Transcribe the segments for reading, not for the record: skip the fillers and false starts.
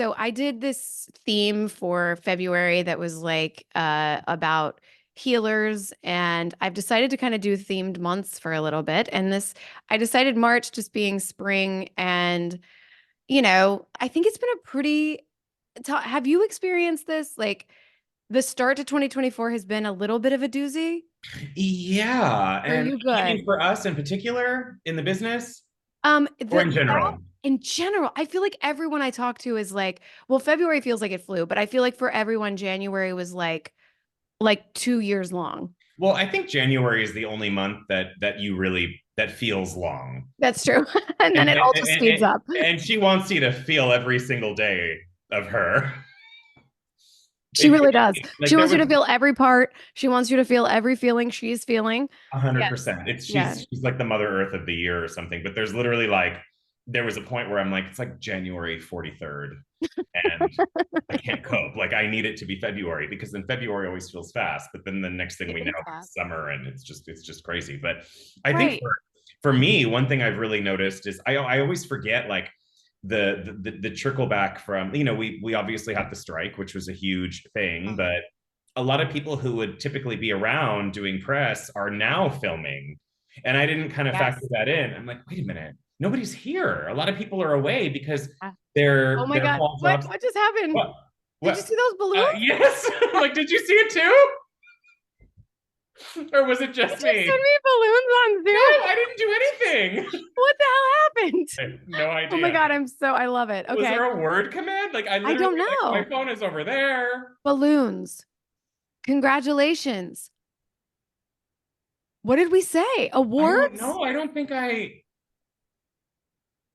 So I did this theme for February that was like about healers, and I've decided to kind of do themed months for a little bit. And this, I decided March just being spring, and I think it's been a pretty. Have you experienced this? Like the start to 2024 has been a little bit of a doozy. Yeah. Are And you you mean good? for us in particular in the business or in That general? in general, I feel like everyone I talk to is like, well, February feels like it flew, but I feel like for everyone, January was like 2 years long. Well, I think January is the only month that you really that feels long. That's true. And then And it and, all just and, speeds and up. and she wants you to feel every single day of her. She really does. She Like there wants you was to feel every part. She wants you to feel every feeling she's feeling. Yes. 100%. It's Yeah. she's like the Mother Earth of the year or something. But there's literally like there was a point where I'm like, it's like January 43rd. And I can't cope. Like I need it to be February because then February always feels fast. But then the next thing It we know, is it's fast. summer and it's just crazy. But I think Right. for me, one thing I've really noticed is I always forget like the trickle back from we obviously had the strike, which was a huge thing, Um, but a lot of people who would typically be around doing press are now filming. And I didn't kind of factor yes. that in. I'm like, wait a minute, nobody's here. A lot of people are away because Ah. Oh their my God. fall What? jobs. What just happened? What? Did you What? see those balloons? Yes. Like, did you see it too, or was it Did just you send me? me balloons on No, Zoom? I didn't do anything. What the hell happened? I have no Oh my idea. God, I love it. Was Okay. there a word command? Like, I I literally don't like know. my phone is over there. Balloons. Congratulations. What did we say? I don't Awards? know. I don't think I.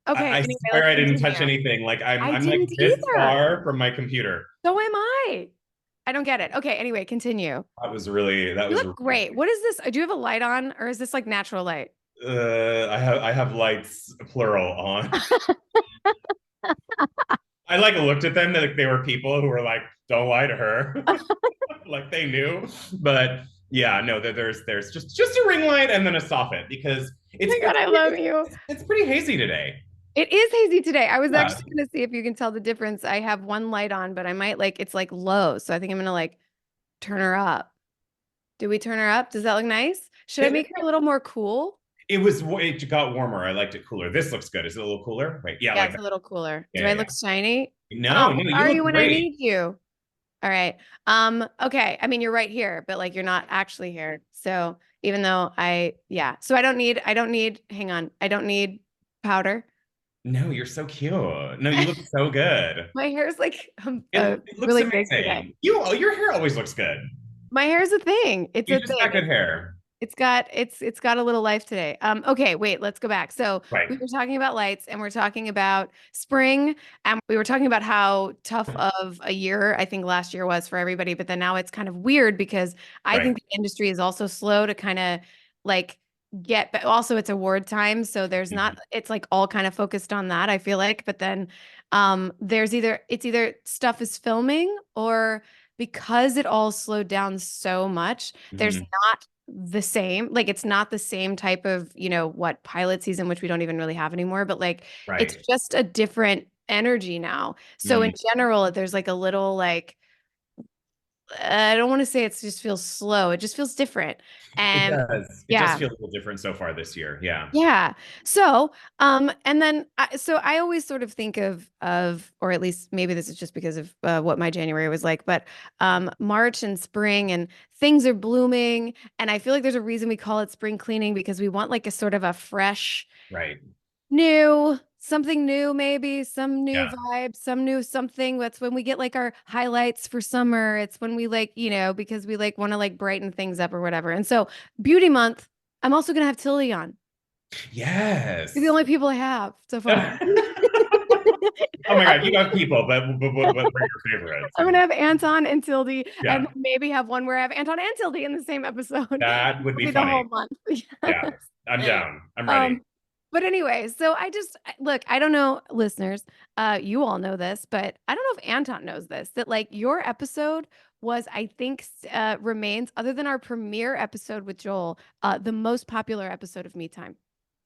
Okay, I anyway, swear let's I didn't touch continue. anything. Like I'm I I'm like didn't this either. far from my computer. So am I. I don't get it. Okay, anyway, continue. That You was look really great. What is this? Do you have a light on or is this like natural light? I have lights plural on. I like looked at them like they were people who were like, don't lie to her. Like they knew. But yeah, no, there's just a ring light and then a soffit because Oh my God, I love you. it's pretty hazy today. It is hazy today. I was Yeah. actually gonna see if you can tell the difference. I have one light on, but I might like it's like low. So I think I'm gonna like turn her up. Do we turn her up? Does that look nice? Should I make It, her a little more cool? it got warmer. I liked it cooler. This looks good. Is it a little cooler? Right. Yeah, Yeah, like it's that. a little cooler. Do Yeah, I yeah, look shiny? yeah. No, no, Where you are look you when I great. need you? All right. Okay. I mean, you're right here, but like you're not actually here. So even though yeah. So I don't need, hang on. I don't need powder. No, you're so cute. No, you look so good. My hair is like It looks really big today. amazing. Your hair always looks good. My hair is a thing. It's You a just thing. got good hair. It's got a little life today. Okay, wait, let's go back. So Right. we were talking about lights and we're talking about spring and we were talking about how tough of a year I think last year was for everybody, but then now it's kind of weird because I Right. think the industry is also slow to kind of like but also it's award time, so there's Mhm. not it's like all kind of focused on that, I feel like, but then it's either stuff is filming or because it all slowed down so much, there's Mhm. not the same. Like it's not the same type of, what pilot season, which we don't even really have anymore, but like it's Right. just a different energy now. So in Mm. general, there's like a little like I don't want to say it just feels slow. It just feels different. It And does. It does yeah. feel a little different so far this year. Yeah. Yeah. So, and then I always sort of think or at least maybe this is just because of what my January was like, but March and spring and things are blooming, and I feel like there's a reason we call it spring cleaning because we want like a sort of a fresh, Right. new, something new, maybe some new Yeah. vibe, some new something. That's when we get like our highlights for summer. It's when we like, because we like want to like brighten things up or whatever. And so, beauty month, I'm also gonna have Tilly on. You're the Yes. only people I have so far. Oh my I'm, God, you got people, but what were your favorites? I'm gonna have Anton and Tildy, and Yeah, maybe have one where I have Anton and Tildy in the same episode. that would It'll be be the whole funny. month. Yeah, Yes. I'm down. I'm ready. Um, but anyway, so look, I don't know, listeners, you all know this, but I don't know if Anton knows this, that like your episode was, I think, remains, other than our premiere episode with Joel, the most popular episode of Me Time.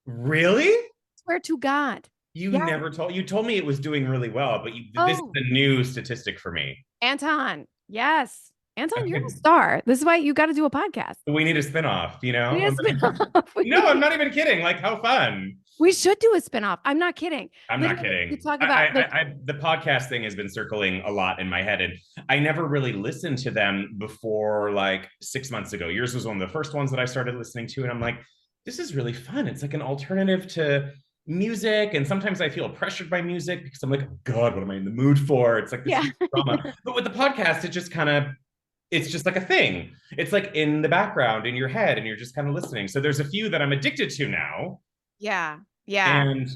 Really? Swear to God. Yeah. You told me it was doing really well, but this is Oh, a new statistic for me. Anton. Yes. Anton, you're a Okay. star. This is why you got to do a podcast. We need a spinoff, you know? We need a spin-off. No, I'm not even kidding. Like, how fun. We should do a spin-off. I'm not kidding. I'm not Literally, we kidding. talk about like, The podcast thing has been circling a lot in my head, and I never really listened to them before like 6 months ago. Yours was one of the first ones that I started listening to, and I'm like, this is really fun. It's like an alternative to music, and sometimes I feel pressured by music because I'm like, oh God, what am I in the mood for? It's like this yeah, huge drama. But with the podcast, it's just like a thing. It's like in the background in your head, and you're just kind of listening. So there's a few that I'm addicted to now, yeah, yeah. and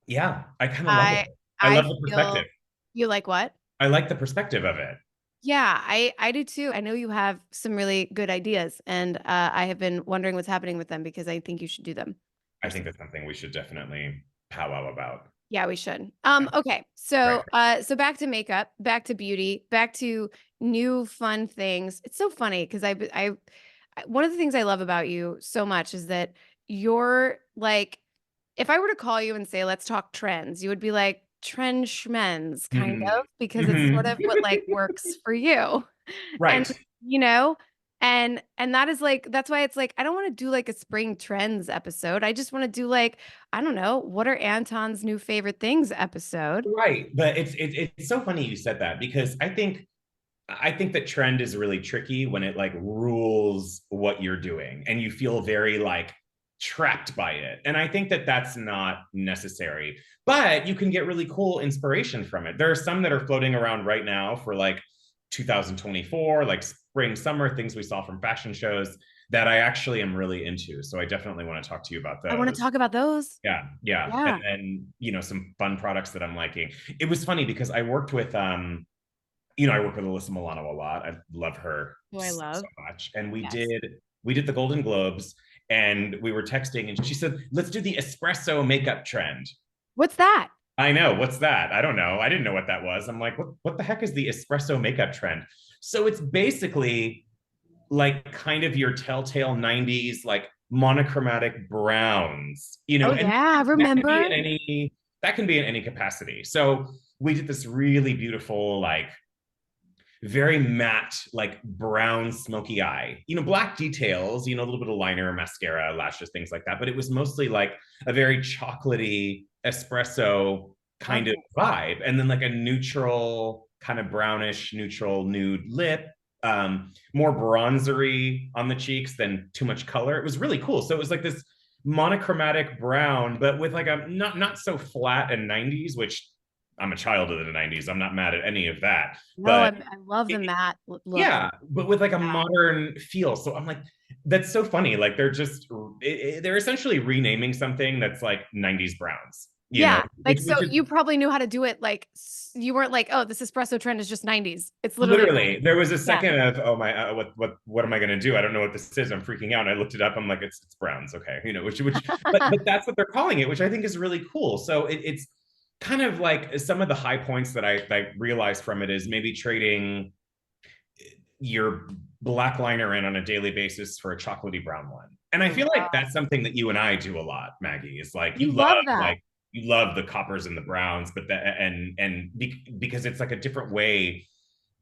yeah, I kind of love it. I I I love the perspective. feel you like what? I like the perspective of it. Yeah, I do too. I know you have some really good ideas, and I have been wondering what's happening with them because I think you should do them I think yourself. that's something we should definitely powwow about. Yeah, we should. Yeah. Okay. Right. So back to makeup, back to beauty, back to new fun things. It's so funny because one of the things I love about you so much is that you're like, if I were to call you and say, let's talk trends, you would be like, trend schmens, kind Mhm. of, because it's sort of Mhm. what like works for you. And Right. you know, and that is like that's why it's like I don't want to do like a spring trends episode. I just want to do like I don't know, what are Anton's new favorite things episode? Right. But it's so funny you said that because I think that trend is really tricky when it like rules what you're doing and you feel very like trapped by it. And I think that that's not necessary, but you can get really cool inspiration from it. There are some that are floating around right now for like 2024, like spring, summer, things we saw from fashion shows that I actually am really into. So I definitely want to talk to you about I want to those. talk about those. Yeah, yeah. And Yeah. then, some fun products that I'm liking. It was funny because I worked with I work with Alyssa Milano a lot. I love her Who I so love. much. And Yes. we did the Golden Globes and we were texting and she said, let's do the espresso makeup trend. What's that? I know, what's that? I don't know. I didn't know what that was. I'm like, what the heck is the espresso makeup trend? So it's basically like kind of your telltale 90s, like monochromatic browns, Oh and yeah, that can be remember? in any capacity. So we did this really beautiful, like very matte, like brown, smoky eye. Black details, a little bit of liner, mascara, lashes, things like that. But it was mostly like a very chocolatey espresso kind of Okay. vibe. And then like a neutral, kind of brownish, neutral nude lip, more bronzery on the cheeks than too much color. It was really cool. So it was like this monochromatic brown, but with like a not so flat and 90s, which I'm a child of the 90s. I'm not mad at any of that. No, But I love the matte look. yeah, but with like a Yeah. modern feel. So I'm like, that's so funny. Like they're essentially renaming something that's like 90s browns, Yeah, like so which is you probably knew how to do it. Like you weren't like, oh, this espresso trend is just 90s. It's literally literally there was a yeah. second of, oh my, what am I going to do? I don't know what this is. I'm freaking out. And I looked it up. I'm like, it's browns. Okay. But that's what they're calling it, which I think is really cool. So it's kind of like some of the high points that I realized from it is maybe trading your black liner in on a daily basis for a chocolatey brown one. And I Oh feel like wow. that's something that you and I do a lot, Maggie. Is like You love that. you love the coppers and the browns, but because it's like a different way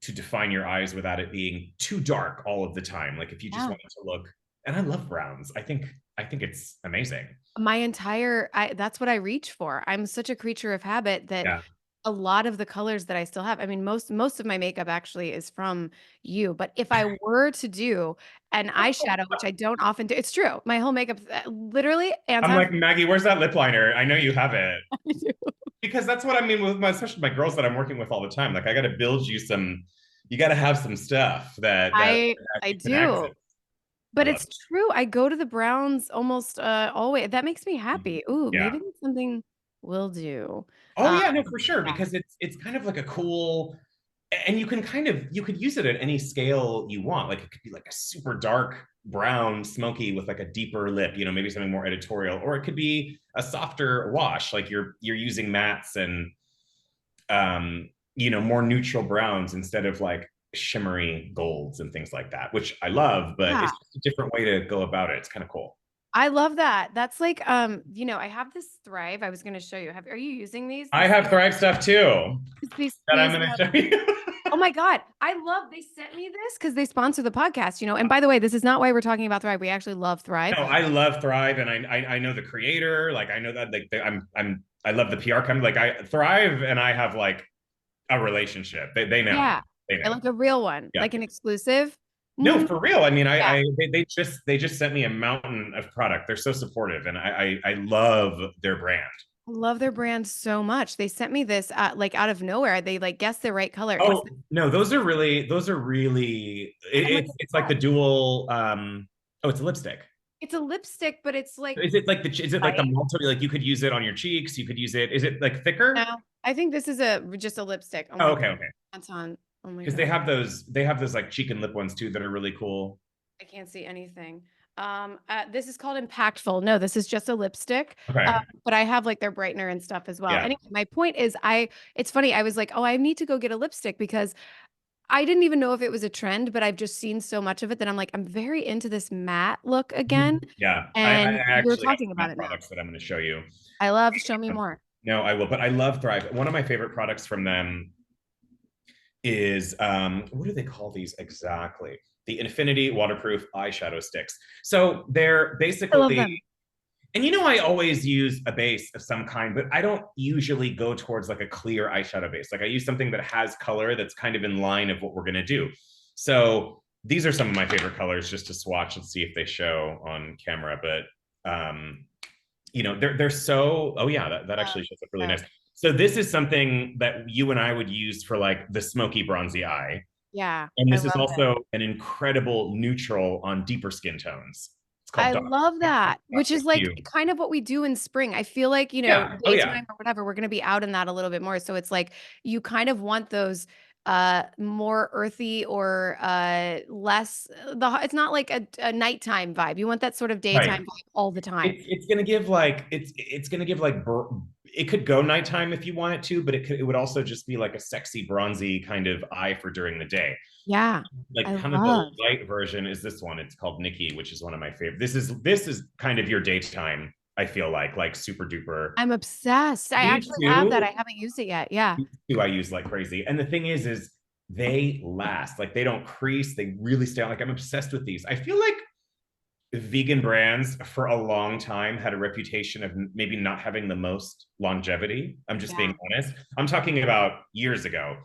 to define your eyes without it being too dark all of the time. Like if you just Yeah. want it to look, and I love browns. I think it's amazing. That's what I reach for. I'm such a creature of habit that Yeah. a lot of the colors that I still have, I mean, most of my makeup actually is from you. But if I were to do an eyeshadow, which I don't often do, it's true. My whole makeup, literally, I'm Anton. like, Maggie, where's that lip liner? I know you have it. I do. Because that's what I mean with especially my girls that I'm working with all the time. Like I got to build you some, you got to have some stuff that I you can access. do. I But love it's it. true. I go to the Browns almost always. That makes me happy. Ooh, Yeah. maybe that's something we'll do. Oh Um, yeah, no, for sure. yeah. Because it's kind of like a cool, and you could use it at any scale you want. Like it could be like a super dark brown, smoky with like a deeper lip. Maybe something more editorial, or it could be a softer wash. Like you're using mattes and more neutral browns instead of like shimmery golds and things like that, which I love, but Yeah. it's just a different way to go about it. It's kind of cool. I love that. That's like, I have this Thrive. I was going to show you. Are you using these? I have Thrive stuff too that I'm These going to show you. Oh my God. They sent me this because they sponsor the podcast, And by the way, this is not why we're talking about Thrive. We actually love Thrive. No, I love Thrive, and I know the creator. Like I know that like I love the PR company. Like I Thrive and I have like a relationship. They know. Yeah. They And know. like a real one, Yeah. like an exclusive. No, Mm, for real. I mean, yeah. they just sent me a mountain of product. They're so supportive, and I love their brand. I love their brand so much. They sent me this like out of nowhere. They like guessed the right color. Oh no, those are really And like it's like the dual oh, it's a lipstick. it's a lipstick, but it's like Is it like the light. multi like you could use it on your cheeks, you could use it. Is it like thicker? No, I think this is a just a lipstick. Oh Oh, my okay, God. okay. Anton. Oh my Because God. they have those like cheek and lip ones too that are really cool. I can't see anything. This is called Impactful. No, this is just a lipstick. Okay. But I have like their brightener and stuff as well. Yeah. Anyway, my point is it's funny. I was like, oh, I need to go get a lipstick because I didn't even know if it was a trend, but I've just seen so much of it that I'm like, I'm very into this matte look again. Yeah. I And you're actually have talking some about it now. products that I'm going to show you. Show me more. No, I will, but I love Thrive. One of my favorite products from them is what do they call these exactly? The Infinity Waterproof Eyeshadow Sticks. So they're I love basically, them. and you know, I always use a base of some kind, but I don't usually go towards like a clear eyeshadow base. Like I use something that has color that's kind of in line of what we're gonna do. So these are some of my favorite colors just to swatch and see if they show on camera. But they're so oh yeah, that Oh, actually shows up really oh, nice. So this is something that you and I would use for like the smoky bronzy eye. yeah. And I this is love it. also an incredible neutral on deeper skin tones. It's called I Dr. love that, which Dr. is like Q. kind of what we do in spring. I feel like, Yeah. Oh yeah. daytime or whatever, we're going to be out in that a little bit more. So it's like you kind of want those more earthy or less it's not like a nighttime vibe. You want that sort of Right. daytime vibe all the time. It's gonna give like it's gonna give like it could go nighttime if you want it to, but it would also just be like a sexy bronzy kind of eye for during the day. Yeah. Like I kind of the love. light version is this one. It's called Nikki, which is one of my favorite. This is kind of your daytime. I feel like super duper. I'm obsessed. I Me actually have that. I too. haven't used it yet. Yeah. I use like crazy. And the thing is they last. Like they don't crease. They really stay on. Like I'm obsessed with these. I feel like vegan brands for a long time had a reputation of maybe not having the most longevity. I'm just being Yeah. honest. I'm talking about years ago.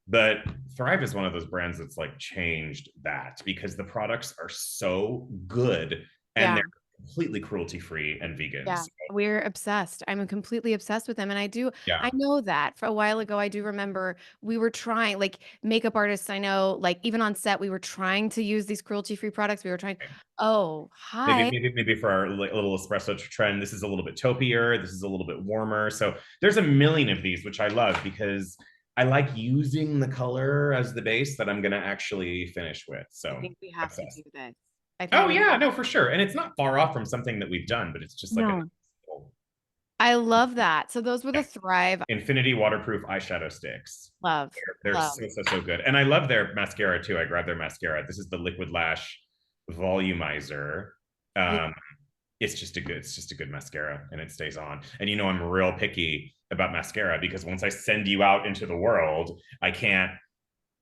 But Thrive is one of those brands that's like changed that because the products are so good and Yeah. they're completely cruelty free and vegan. Yeah, So, we're obsessed. I'm completely obsessed with them. And yeah. I know that for a while ago, I do remember we were trying, like makeup artists, I know, like even on set, we were trying to use these cruelty-free products. We were trying, oh, Maybe, hi. maybe for our little espresso trend, this is a little bit taupier. This is a little bit warmer. So there's a million of these, which I love because I like using the color as the base that I'm going to actually finish with. I So think we have to do obsessed. this. I think Oh we, yeah, no, for sure. And it's not far off from something that we've done, but it's just like a no, I love that. So those were the yeah. Thrive. Infinity waterproof eyeshadow sticks. Love, They're love. so good. And I love their mascara too. I grabbed their mascara. This is the Liquid Lash Volumizer. Yeah. Um, it's just a good mascara and it stays on. And you know, I'm real picky about mascara because once I send you out into the world, I can't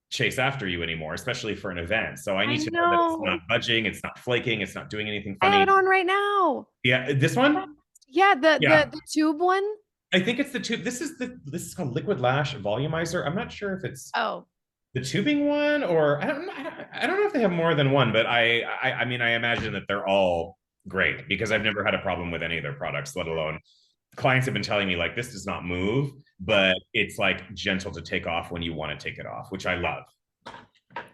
chase after you anymore, especially for an event. So I I need to know that it's know. not budging, it's not flaking, it's not doing anything I have it funny. on right now. Yeah, this one? Yeah, Yeah. the tube one. I think it's the tube. This is called Liquid Lash Volumizer. I'm not sure if it's Oh, the tubing one or I don't know if they have more than one, but I mean I imagine that they're all great because I've never had a problem with any of their products, let alone clients have been telling me like this does not move, yeah. but it's like gentle to take off when you want to take it off, which I love. Oh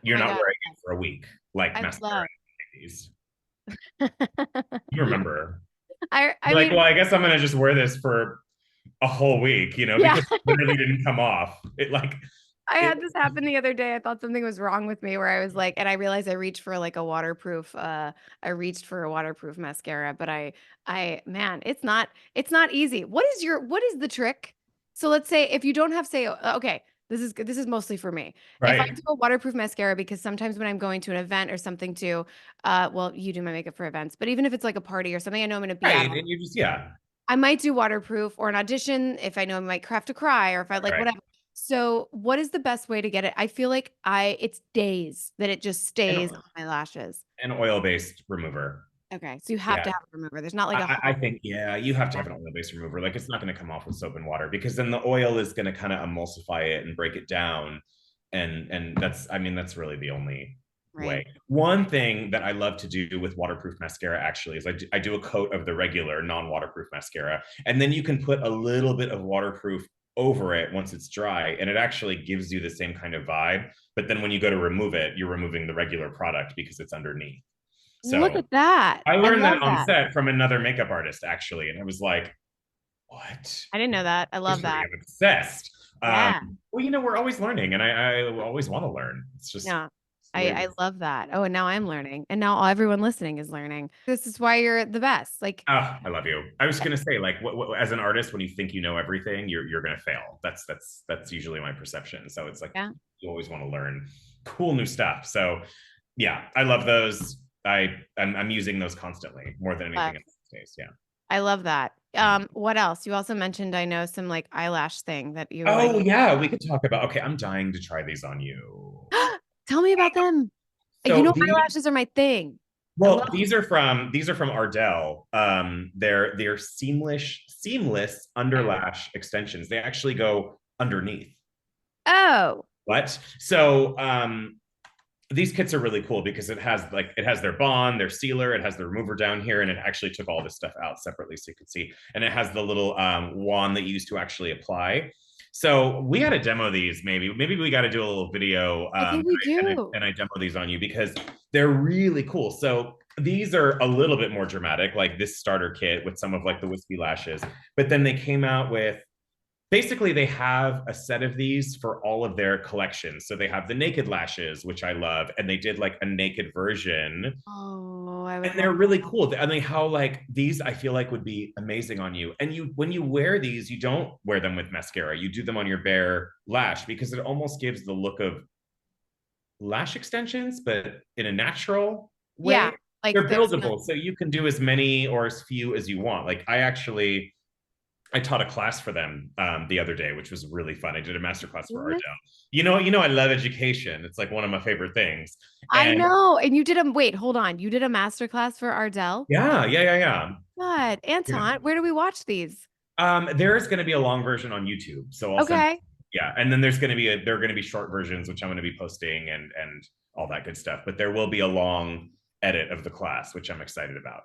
You're my not God. wearing it for a week like I mascara. love. You remember? I You're like, mean, well, I guess I'm gonna just wear this for a whole week, yeah. because it literally didn't come off. It like I it had this happen the other day. I thought something was wrong with me where I was like, and I realized I reached for like a waterproof, I reached for a waterproof mascara, but man, it's not easy. What is the trick? So let's say if you don't have, say, okay, This is mostly for me. If I right? do a waterproof mascara, because sometimes when I'm going to an event or something too, well, you do my makeup for events, but even if it's like a party or something I know I'm going to be at, Right. And you just, yeah. I might do waterproof or an audition if I know I might have to cry or if I like Right. whatever. So, what is the best way to get it? I feel like it's days that it just And, stays on my lashes. an oil-based remover. Okay, so you have Yeah. to have a remover. There's not like a I hot. think, yeah, you have to have an oil-based remover. Like it's not going to come off with soap and water because then the oil is going to kind of emulsify it and break it down. And that's, I mean, that's really the only way. Right. One thing that I love to do with waterproof mascara actually is I do a coat of the regular non-waterproof mascara, and then you can put a little bit of waterproof over it once it's dry, and it actually gives you the same kind of vibe. But then when you go to remove it, you're removing the regular product because it's underneath. Look So at that. I I learned that love on that. set from another makeup artist, actually. And I was like, what? I didn't know that. I love History. that. I'm obsessed. Yeah. Well, we're always learning, and I always want to learn. Yeah. It's the way it I is. love that. Oh, and now I'm learning. And now everyone listening is learning. This is why you're the best. Like, Oh, I love you. I was gonna say, like, as an artist, when you think you know everything, you're gonna fail. That's usually my perception. So it's like yeah, you always want to learn cool new stuff. So yeah, I love those. I'm using those constantly more than anything love. else these days. Yeah. I love that. What else? You also mentioned I know some like eyelash thing that you were like, Oh yeah, we could talk about. Okay, I'm dying to try these on you. tell me about them. You So know, these, eyelashes are my thing. I love well, these are from Ardell. They're seamless underlash extensions. They actually go underneath. Oh, What? So these kits are really cool because it has their bond, their sealer, it has the remover down here, and it actually took all this stuff out separately so you can see. And it has the little wand that you use to actually apply. So we got to demo these. Maybe we got to do a little video, I think we and do. I demo these on you because they're really cool. So these are a little bit more dramatic, like this starter kit with some of like the wispy lashes. But then they came out with, basically they have a set of these for all of their collections. So they have the naked lashes, which I love, and they did like a naked version, Oh, I would and they're love really cool. I mean, how like these I feel like would be amazing on you. And you, when you wear these, you don't wear them with mascara, you do them on your bare lash because it almost gives the look of lash extensions but in a natural way. yeah, like They're there's no, buildable, so you can do as many or as few as you want. Like I taught a class for them the other day, which was really fun. I did a master class for Ardell. I love education. It's like one of my favorite things. I And know. And you did a wait, hold on. You did a master class for Ardell? yeah, yeah, yeah, yeah. God, Yeah. Anton, where do we watch these? There is going to be a long version on YouTube, so I'll send. Okay. Yeah, and then there are going to be short versions, which I'm going to be posting and all that good stuff. But there will be a long edit of the class, which I'm excited about.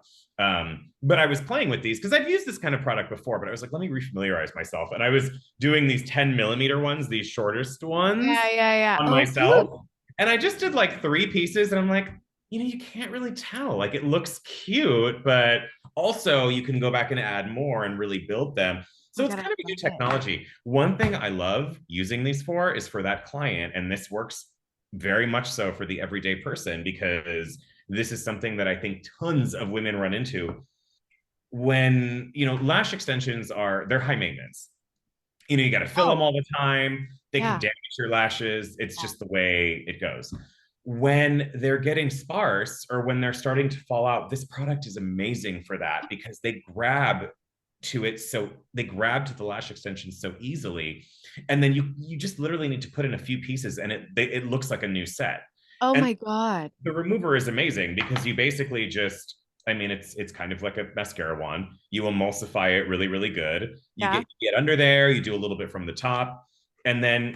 But I was playing with these because I've used this kind of product before, but I was like, let me refamiliarize myself, and I was doing these 10 millimeter ones, these shortest ones, Yeah, yeah, yeah. on Oh, myself, and I just did like 3 pieces, and I'm like, you can't really tell. Like it looks cute, but also you can go back and add more and really build them. oh So my it's God, I kind of a new love it. technology. One thing I love using these for is for that client, and this works very much so for the everyday person because this is something that I think tons of women run into when, lash extensions they're high maintenance. You got to fill them Oh, all the time. They can yeah. damage your lashes. It's Yeah. just the way it goes. When they're getting sparse or when they're starting to fall out, this product is amazing for that because they grab to the lash extension so easily, and then you just literally need to put in a few pieces, and it looks like a new set. Oh And my God. the remover is amazing because you basically just, I mean, it's kind of like a mascara wand. You emulsify it really, really good. Yeah. You get under there, you do a little bit from the top, and then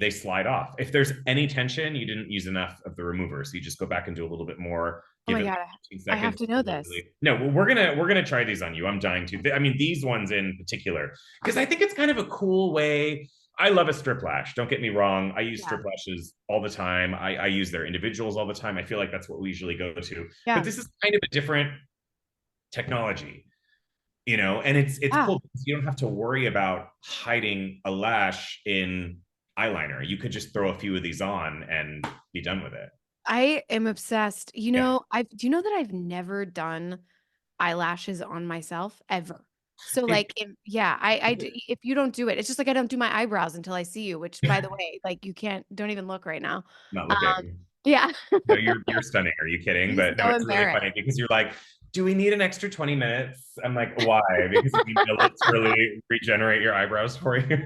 they slide off. If there's any tension, you didn't use enough of the remover, so you just go back and do a little bit more. Oh Give my it God. like 15 I have seconds. to know this. No, we're gonna try these on you. I'm dying to. I mean, these ones in particular, because I think it's kind of a cool way. I love a strip lash. Don't get me wrong. I use Yeah. strip lashes all the time. I use their individuals all the time. I feel like that's what we usually go to. But Yeah. this is kind of a different technology, and it's Yeah. cool because you don't have to worry about hiding a lash in eyeliner. You could just throw a few of these on and be done with it. I am obsessed. Yeah. Do you know that I've never done eyelashes on myself ever? So It, like yeah, if you don't do it, it's just like I don't do my eyebrows until I see you, which by the way, like you can't don't even look right now. not Um looking. yeah. No, you're stunning. Are you kidding? I'm But no, so it's really embarrassed. funny because you're like, do we need an extra 20 minutes? I'm like, why? Because you need to literally regenerate your eyebrows for you.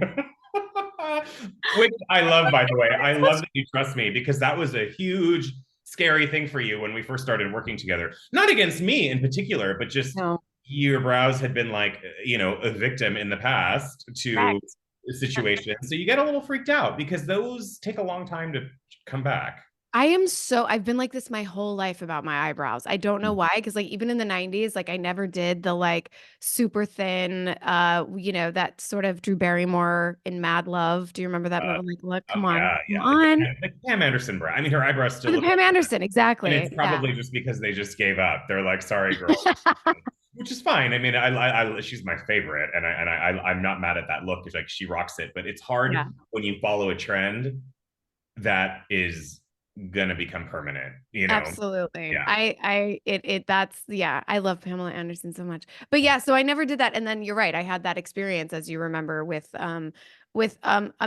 Which I love, by the way. I love that you trust me because that was a huge, scary thing for you when we first started working together. Not against me in particular, but just No. your brows had been like, a victim in the past to Correct. situations. So you get a little freaked out because those take a long time to come back. I've been like this my whole life about my eyebrows. I don't know why, because like even in the 90s, like I never did the like super thin, that sort of Drew Barrymore in Mad Love. Do you remember that Uh, movie? Like, look, oh come on, yeah, come yeah. on. Like Pam Anderson brow. I mean, her eyebrows still The look Pam like, Anderson, and it's exactly. Yeah. probably just because they just gave up. They're like, sorry, girl, which is fine. I mean, she's my favorite, I'm not mad at that look. It's like she rocks it, but it's hard Yeah. when you follow a trend that is gonna become permanent. Absolutely. Yeah. That's, yeah, I love Pamela Anderson so much. But yeah, so I never did that. And then you're right. I had that experience, as you remember, with a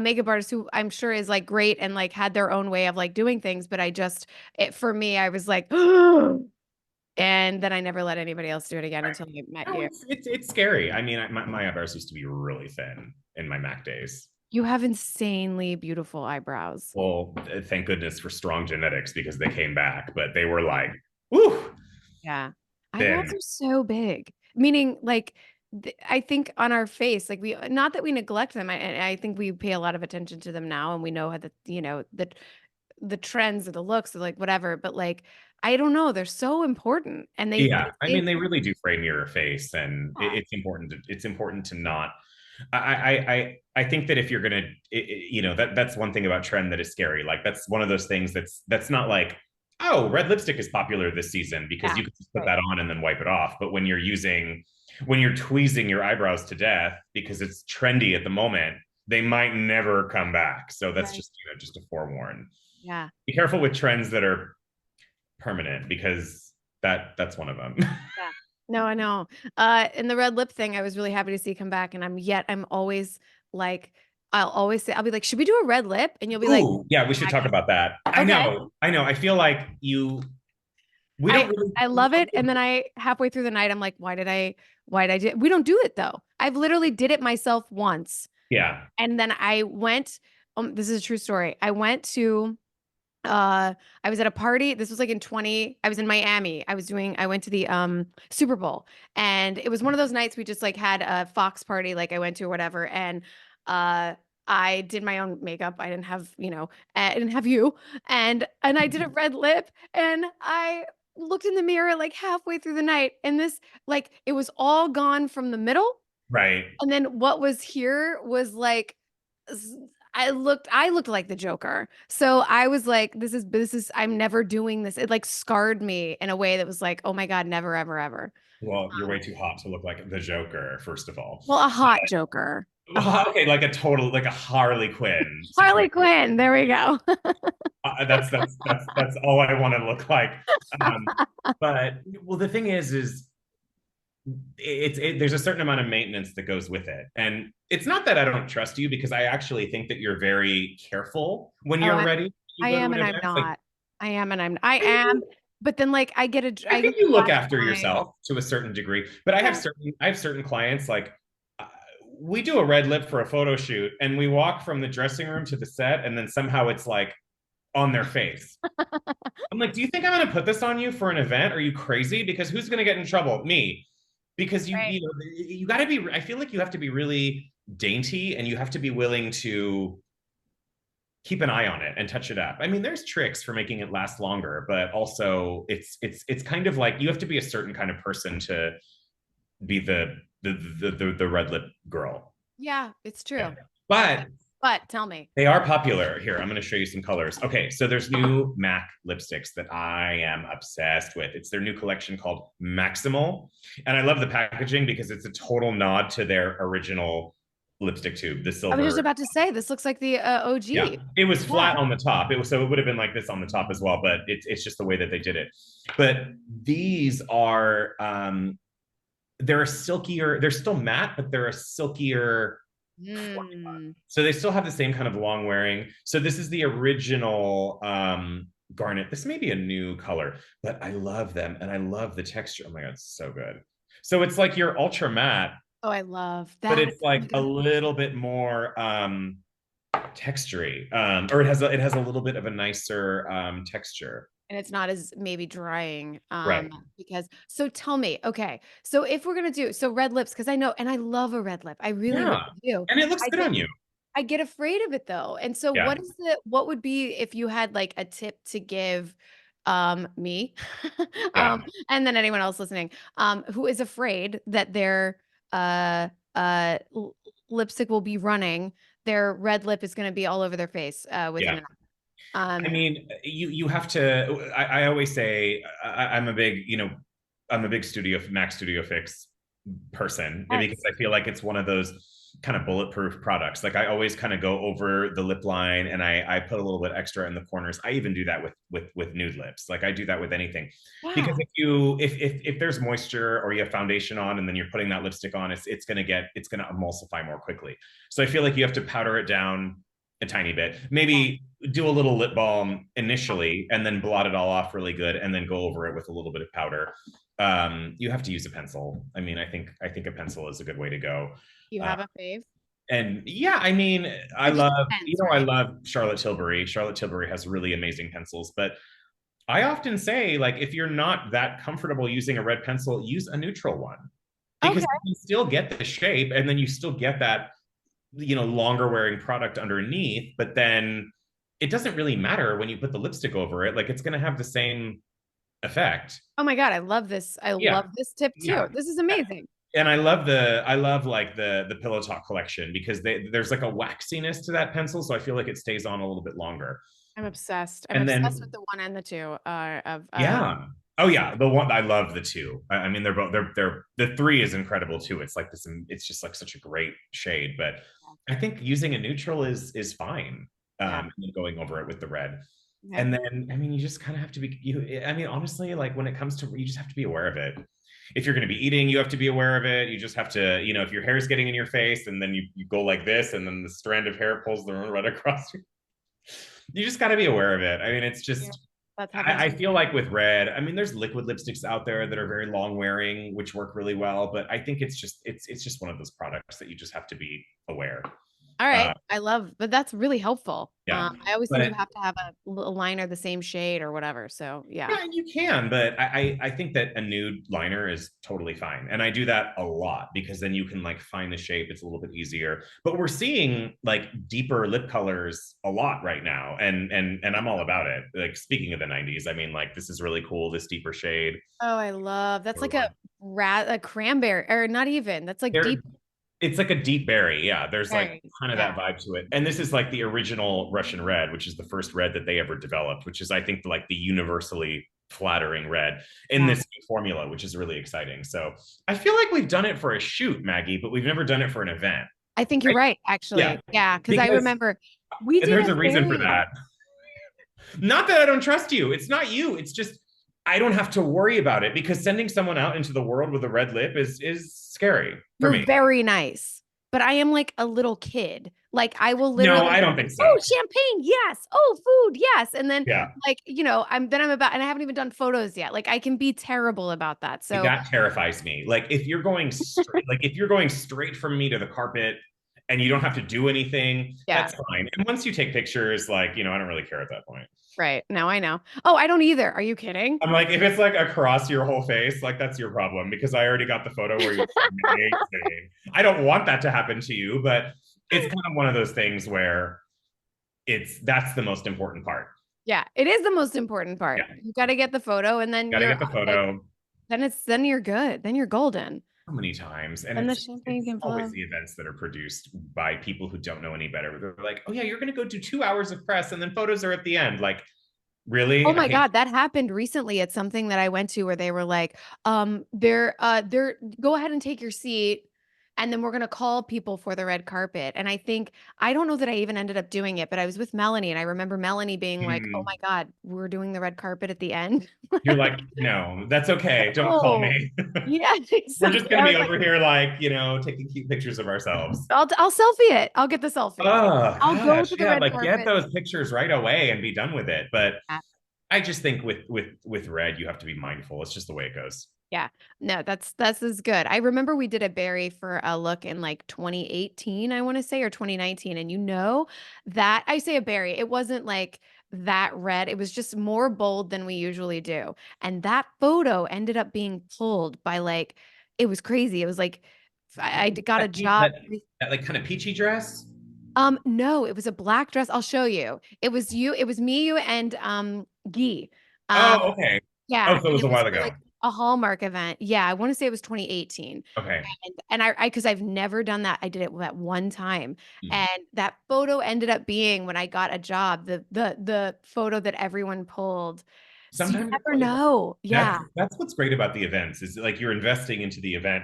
makeup artist who I'm sure is like great and like had their own way of like doing things. But for me, I was like, and then I never let anybody else do it again until I met No, you. it's scary. I mean, my eyebrows used to be really thin in my Mac days. You have insanely beautiful eyebrows. Well, thank goodness for strong genetics because they came back, but they were like, woo, Yeah. Eyebrows thin. are so big. Meaning like I think on our face, like we not that we neglect them. I think we pay a lot of attention to them now and we know how the trends or the looks or like whatever, but like I don't know, they're so important and they Yeah, I save mean, they really do frame your face, and yeah. it's important to not. I think that if you're gonna, that's one thing about trend that is scary. Like that's one of those things that's not like, oh, red lipstick is popular this season because Yeah. you could just put Right. that on and then wipe it off. But when you're tweezing your eyebrows to death because it's trendy at the moment, they might never come back. So that's Right. just a forewarn. Yeah. Be careful with trends that are permanent because that's one of them. Yeah. No, I know. And the red lip thing, I was really happy to see come back. And I'm always like, I'll always say, I'll be like, should we do a red lip? And you'll be like, Ooh, yeah, we should talk Maggie. about that. I Okay. know, I know. I feel like we I don't really, I love it. And then I halfway through the night, I'm like, why did I do we don't do it though. I've literally did it myself once. yeah, And then I went, this is a true story. Uh I was at a party. This was like I was in Miami. I went to the Super Bowl and it was one of those nights we just like had a Fox party like I went to or whatever and uh I did my own makeup. I didn't have you and I did a red lip and I looked in the mirror like halfway through the night and this like it was all gone from the middle right. and then what was here was like s- I looked like the Joker. So I was like, this is I'm never doing this. It like scarred me in a way that was like, oh my God, never, ever, ever. Well, you're way too hot to look like the Joker, first of all. Well, a hot Joker. A hot Okay, like a Harley Quinn Harley situation. Quinn. There we go. That's all I want to look like. Um, but well, the thing is there's a certain amount of maintenance that goes with it, and it's not that I don't trust you because I actually think that you're very careful when Oh, you're ready to I go to am an and I'm event. Like not. I am. But then like I I get think a you look glass after of wine. yourself to a certain degree, but Yeah. I have certain clients like uh, we do a red lip for a photo shoot and we walk from the dressing room to the set and then somehow it's like on their face. I'm like, do you think I'm going to put this on you for an event? Are you crazy? Because who's going to get in trouble? Me. Because Right. you got to be I feel like you have to be really dainty and you have to be willing to keep an eye on it and touch it up. I mean, there's tricks for making it last longer, but also it's kind of like you have to be a certain kind of person to be the red lip girl. Yeah, it's Yeah. true. But But tell me. they are popular. Here, I'm going to show you some colors. Okay, so there's new MAC lipsticks that I am obsessed with. It's their new collection called Maximal. And I love the packaging because it's a total nod to their original lipstick tube, the I was just silver. about to say this looks like the Yeah, OG. it was Yeah. flat on the top. It would have been like this on the top as well, but it's just the way that they did it. But these are they're a silkier, they're still matte, but they're a silkier formula. Mm. So they still have the same kind of long wearing. So this is the original garnet. This may be a new color, but I love them and I love the texture. Oh my God, it's so good. So it's like your ultra matte, Oh, I love but that. it's Oh my like a God. little bit more textury, or it has a little bit of a nicer texture. And it's not as maybe drying. Right. Because so tell me, okay. So if we're gonna do so red lips, because I know and I love a red lip. I really, really Yeah. do. And it looks I good get on you. I get afraid of it though. And so Yeah. what would be if you had like a tip to give me Yeah. and then anyone else listening who is afraid that their uh uh l- lipstick will be running, their red lip is going to be all over their face within Yeah. an hour. I mean, you have to. I always say I'm a big, I'm a big Mac Studio Fix person because Yes. I feel like it's one of those kind of bulletproof products. Like I always kind of go over the lip line and I put a little bit extra in the corners. I even do that with nude lips. Like I do that with anything. Because Yeah. if there's moisture or you have foundation on and then you're putting that lipstick on, it's gonna emulsify more quickly. So I feel like you have to powder it down a tiny bit. Yeah. Maybe do a little lip balm initially and then blot it all off really good and then go over it with a little bit of powder. You have to use a pencil. I mean, I think a pencil is a good way to go. You Uh, have a fave? and yeah, I mean, It just depends, I right? love Charlotte Tilbury. Charlotte Tilbury has really amazing pencils, but I often say, like, if you're not that comfortable using a red pencil, use a neutral one because Okay. you can still get the shape and then you still get that, longer wearing product underneath, but then it doesn't really matter when you put the lipstick over it. Like, it's going to have the same effect. Oh my God, I love this. I Yeah. love this tip too. Yeah. This is amazing. And I love like the Pillow Talk collection because there's like a waxiness to that pencil. So I feel like it stays on a little bit longer. I'm obsessed. I'm And obsessed with then the one and the two of yeah. Oh yeah, the one I love the two. I mean, they're both they're the three is incredible too. It's like this. It's just like such a great shade. But I think using a neutral is fine. yeah. And then going over it with the red, Okay. and then I mean, you just kind of have to be. I mean, honestly, like when it comes to, you just have to be aware of it. If you're going to be eating, you have to be aware of it. You just have to, if your hair's getting in your face, and then you go like this, and then the strand of hair pulls the right across you just got to be aware of it. I mean, it's Yeah. just, That's happened I to feel me. like with red, I mean, there's liquid lipsticks out there that are very long wearing, which work really well. But I think it's just one of those products that you just have to be aware. All Uh, right. I love, but that's really helpful. yeah, I always but think you have to have a liner the same shade or whatever. So yeah. yeah, you can. But I think that a nude liner is totally fine, and I do that a lot because then you can like find the shape. It's a little bit easier. But we're seeing like deeper lip colors a lot right now, and I'm all about it. Like speaking of the '90s, I mean, like this is really cool. This deeper shade. Oh, I love that's like a cranberry or not even. That's like They're deep It's like a deep berry. Yeah, there's like berry. kind of that Yeah. vibe to it. And this is like the original Russian red, which is the first red that they ever developed, which is I think like the universally flattering red in Yeah. this new formula, which is really exciting. So I feel like we've done it for a shoot, Maggie, but we've never done it for an event. I think you're Right? right, Yeah, actually. Yeah, because I because remember we and did there's a a reason for very that. Not that I don't trust you. It's not you. It's just I don't have to worry about it because sending someone out into the world with a red lip is scary for you're me. very nice, but I am like a little kid. Like I will No, literally I be don't like, think so. "Oh, champagne, yes. Oh, food, yes." And then Yeah. like, I'm about and I haven't even done photos yet. Like I can be terrible about that. So, That terrifies me. Like if you're going straight from me to the carpet and you don't have to do anything, yeah, that's fine. And once you take pictures, like, I don't really care at that point. right. Now I know. Oh, I don't either. Are you kidding? I'm like, if it's like across your whole face, like that's your problem because I already got the photo where you're amazing. I don't want that to happen to you, but it's kind of one of those things where that's the most important part. Yeah, it is the most important part. Yeah. You got to get the photo and then Got to you're get the like photo. then you're good. Then you're golden. So many times, and Then the it's champagne it's can always flow. the events that are produced by people who don't know any better. They're like, oh yeah, you're gonna go do 2 hours of press and then photos are at the end. Like, Oh really? I my hate. God, that happened recently at something that I went to where they were like, go ahead and take your seat. And then we're going to call people for the red carpet. And I don't know that I even ended up doing it, but I was with Melanie and I remember Melanie being like, oh my Mm. God, we're doing the red carpet at the end. You're like, no, that's okay. Don't call Oh, me. yeah, We're just exactly. gonna I be was like, over here, like, taking cute pictures of ourselves. I'll selfie it. I'll get the selfie. Oh I'll go gosh, to the yeah, red like get carpet. those pictures right away and be done with it. But Yeah. I just think with red, you have to be mindful. It's just the way it goes. Yeah. No, that's as good. I remember we did a berry for a look in like 2018, I want to say, or 2019. And that I say a berry, it wasn't like that red. It was just more bold than we usually do. And that photo ended up being pulled by like, it was crazy. It was like I got a job. That like kind of peachy dress. No, it was a black dress. I'll show you. It was me, you, and Guy. Um, Oh, okay. Oh, yeah, so it and was it a was while for ago. like a Hallmark event. Yeah, I want to say it was 2018. Okay. And I because I've never done that. I did it that one time. Hmm. And that photo ended up being when I got a job, the photo that everyone pulled. So you Sometimes never know. Yeah. that's what's great about the events is like you're investing into the event,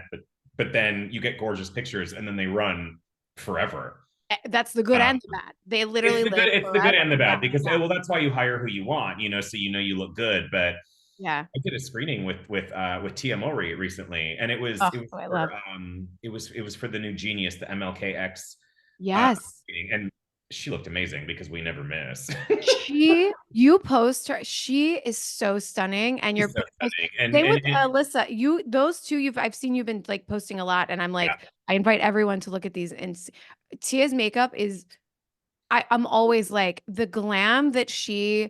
but then you get gorgeous pictures and then they run forever. That's the good Um, and the bad. They literally live it's the good forever. and the Yeah. bad because Yeah. well, that's why you hire who you want, so you look good. But Yeah. I did a screening with Tia Mowry recently, and Oh, it was I love. for it was for the new Genius, the MLKX Yes. screening, and she looked amazing because we never miss. You post her. She is so stunning, and your She's so pictures. stunning, Same with and Alyssa. Those two, I've seen you've been like posting a lot, and I'm yeah, like, I invite everyone to look at these. And Tia's makeup is, I'm always like the glam that she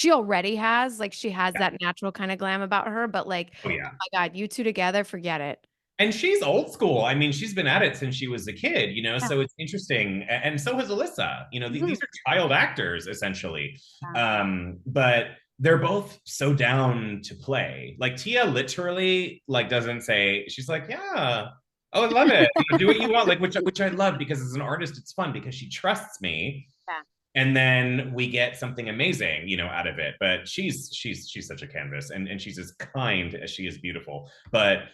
already has. Like she has yeah, that natural kind of glam about her, but like, oh oh yeah. my God, you two together, forget it. And she's old school. I mean, she's been at it since she was a kid, Yeah. so it's interesting. And so has Alyssa. Mhm. These are child actors essentially. Yeah. But they're both so down to play. Like Tia literally like doesn't say, she's like, yeah, oh, I love it. Do what you want, like which I love because as an artist, it's fun because she trusts me. Yeah. And then we get something amazing, out of it. But she's such a canvas and she's as kind as she is beautiful. But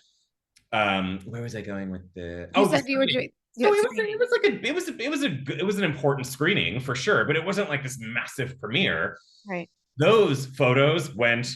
where was I going with You the said you were screening? doing So yeah, it screening. was like it was an important screening for sure, but it wasn't like this massive premiere. Right. Those photos went